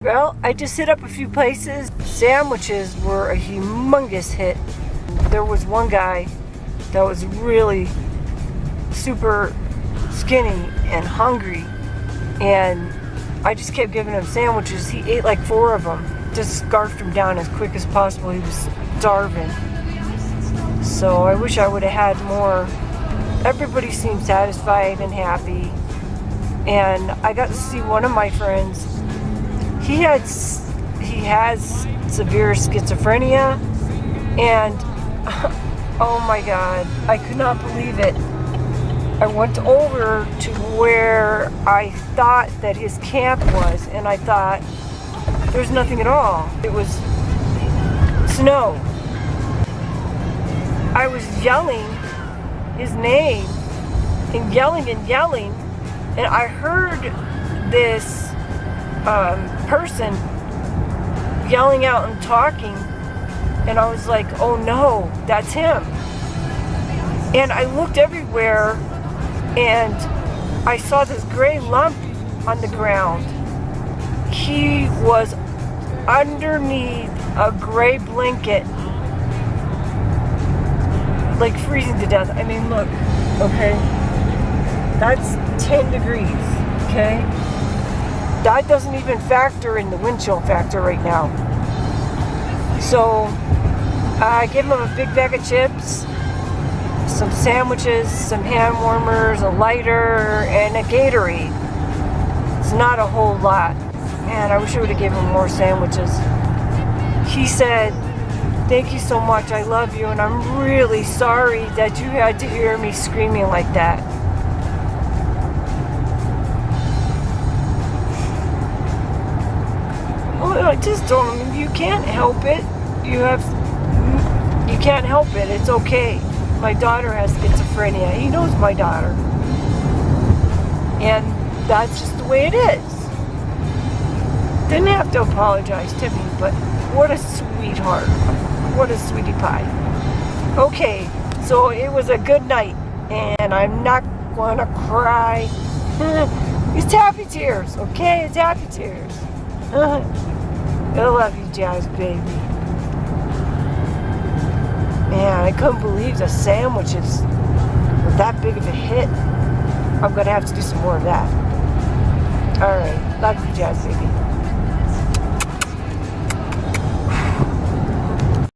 Well, I just hit up a few places. Sandwiches were a humongous hit. There was one guy that was really super skinny and hungry, and I just kept giving him sandwiches. He ate like 4 of them. Just scarfed them down as quick as possible. He was starving. So I wish I would have had more. Everybody seemed satisfied and happy. And I got to see one of my friends. He has severe schizophrenia, and oh my God, I could not believe it. I went over to where I thought that his camp was, and I thought there's nothing at all. It was snow. I was yelling his name and yelling, and I heard this person yelling out and talking, and I was like, oh no, that's him. And I looked everywhere, and I saw this gray lump on the ground. He was underneath a gray blanket, like freezing to death. I mean, look, okay? That's 10 degrees, okay? That doesn't even factor in the wind chill factor right now. So, I gave him a big bag of chips, some sandwiches, some hand warmers, a lighter, and a Gatorade. It's not a whole lot. Man, I wish I would have given him more sandwiches. He said, thank you so much, I love you, and I'm really sorry that you had to hear me screaming like that. Well, I just told him, you can't help it. You can't help it, it's okay. My daughter has schizophrenia. He knows my daughter. And that's just the way it is. Didn't have to apologize to me, but what a sweetheart. What a sweetie pie. Okay, so it was a good night, and I'm not gonna cry. It's happy tears, okay? It's happy tears. I love you, Jazz baby. Man, I couldn't believe the sandwiches were that big of a hit. I'm gonna have to do some more of that. Alright, love you, Jazz baby.